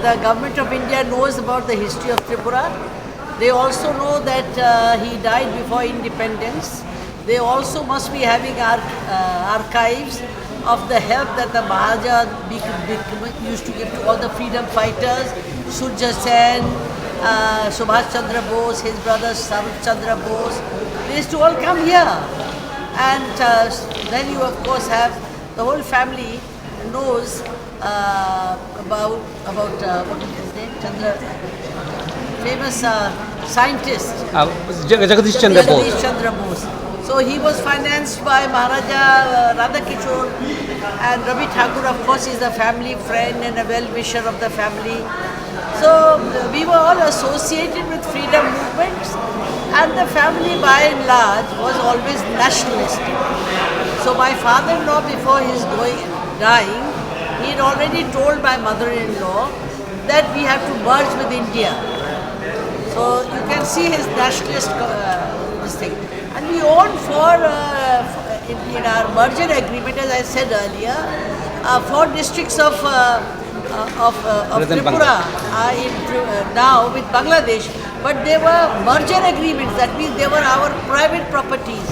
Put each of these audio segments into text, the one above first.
the government of India knows about the history of Tripura. They also know that he died before independence. They also must be having archives of the help that the Maharaja used to give to all the freedom fighters, Surja Sen, Subhash Chandra Bose, his brother Sarat Chandra Bose. They used to all come here. And then you of course have the whole family knows about what is his name? Famous scientist. Jagadish Chandra Bose. Jagadish Chandra Bose. So he was financed by Maharaja Radhakishore, and Ravi Thakur of course is a family friend and a well-wisher of the family. So we were all associated with freedom movements, and the family by and large was always nationalistic. So my father-in-law, before his dying, he had already told my mother-in-law that we have to merge with India. So you can see his nationalist this thing. And we own in our merger agreement, as I said earlier, 4 districts of Tripura now with Bangladesh. But they were merger agreements. That means they were our private properties.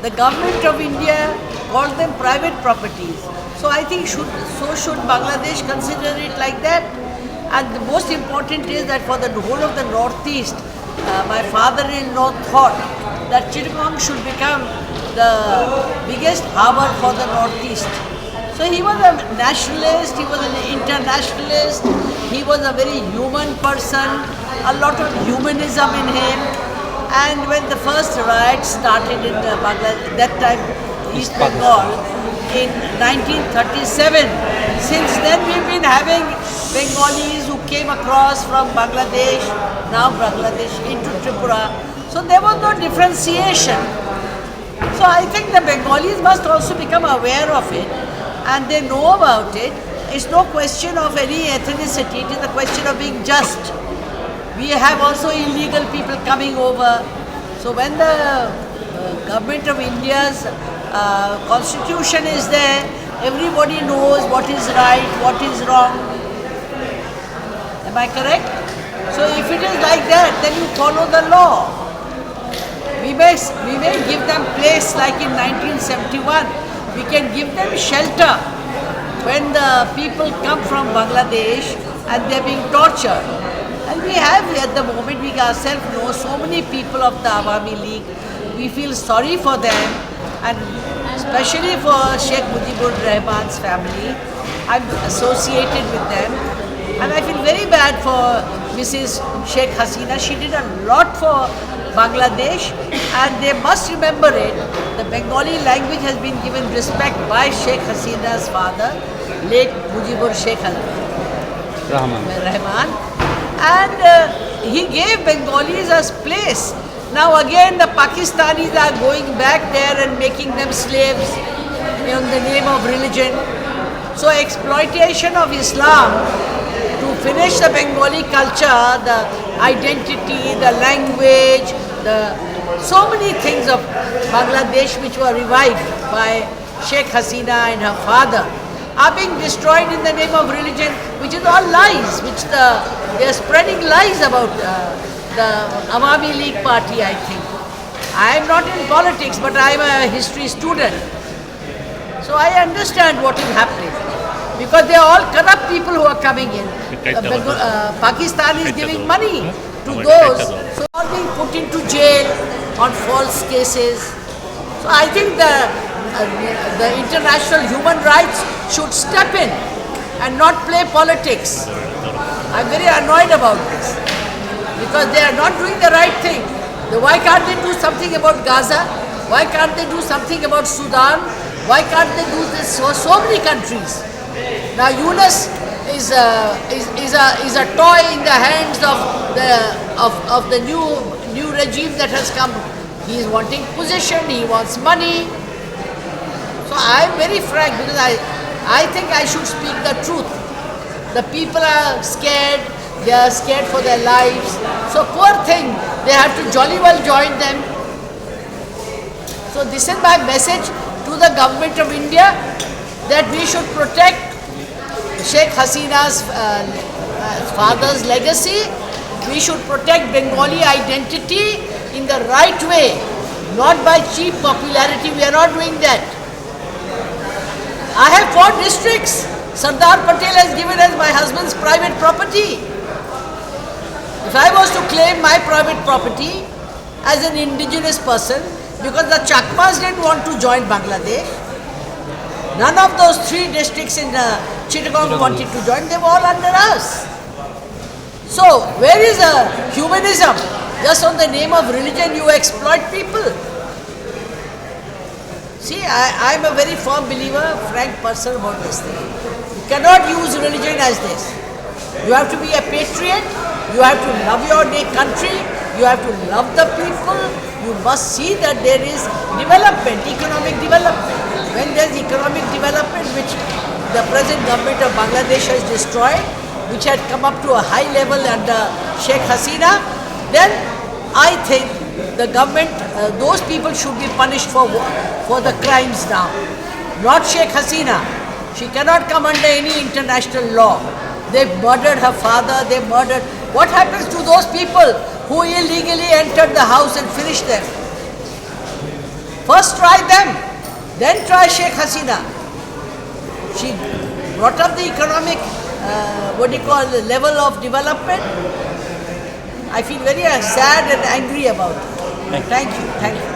The government of India called them private properties. So I think should Bangladesh consider it like that. And the most important is that for the whole of the Northeast, my father-in-law thought that Chittagong should become the biggest harbour for the Northeast. So he was a nationalist, he was an internationalist, he was a very human person, a lot of humanism in him. And when the first riots started in Bangladesh, that time East Bengal, in 1937, since then we've been having Bengalis who came across from Bangladesh, now Bangladesh, into Tripura. So there was no differentiation. So I think the Bengalis must also become aware of it, and they know about it. It's no question of any ethnicity, it is a question of being just. We have also illegal people coming over. So when the government of India's constitution is there, everybody knows what is right, what is wrong. Am I correct? So if it is like that, then you follow the law. We may give them place like in 1971. We can give them shelter when the people come from Bangladesh and they're being tortured. And we have at the moment, we ourselves know so many people of the Awami League. We feel sorry for them, and especially for Sheikh Mujibur Rahman's family. I'm associated with them, and I feel very bad for Mrs. Sheikh Hasina. She did a lot for Bangladesh, and they must remember it. The Bengali language has been given respect by Sheikh Hasina's father, late Mujibur Sheikh Rahman, and he gave Bengalis a place. Now again the Pakistanis are going back there and making them slaves in the name of religion. So exploitation of Islam to finish the Bengali culture, the identity, the language, so many things of Bangladesh which were revived by Sheikh Hasina and her father are being destroyed in the name of religion, which is all lies, they are spreading lies about the Awami League party, I think. I am not in politics, but I am a history student. So I understand what is happening, because they are all corrupt people who are coming in. Pakistan is giving money to those, so all being put into jail on false cases. So I think the international human rights should step in and not play politics. I'm very annoyed about this, because they are not doing the right thing. Why can't they do something about Gaza? Why can't they do something about Sudan? Why can't they do this for so many countries? Now Yunus is a toy in the hands of the new regime that has come. He is wanting position, he wants money. So I am very frank, because I think I should speak the truth. The people are scared, they are scared for their lives. So poor thing, they have to jolly well join them. So this is my message to the government of India, that we should protect Sheikh Hasina's father's legacy. We should protect Bengali identity in the right way, not by cheap popularity. We are not doing that. I have 4 districts. Sardar Patel has given as my husband's private property. If I was to claim my private property as an indigenous person, because the Chakmas didn't want to join Bangladesh, none of those 3 districts in Chittagong wanted to join, they were all under us. So, where is humanism? Just on the name of religion you exploit people. See, I am a very firm believer, frank person about this thing. You cannot use religion as this. You have to be a patriot, you have to love your country, you have to love the people, you must see that there is development, economic development. When there is economic development, which the present government of Bangladesh has destroyed, which had come up to a high level under Sheikh Hasina, then I think the government, those people should be punished for the crimes now. Not Sheikh Hasina. She cannot come under any international law. They murdered her father, they murdered. What happens to those people who illegally entered the house and finished them? First try them, then try Sheikh Hasina. She brought up the economic, the level of development. I feel very sad and angry about it. Thank you.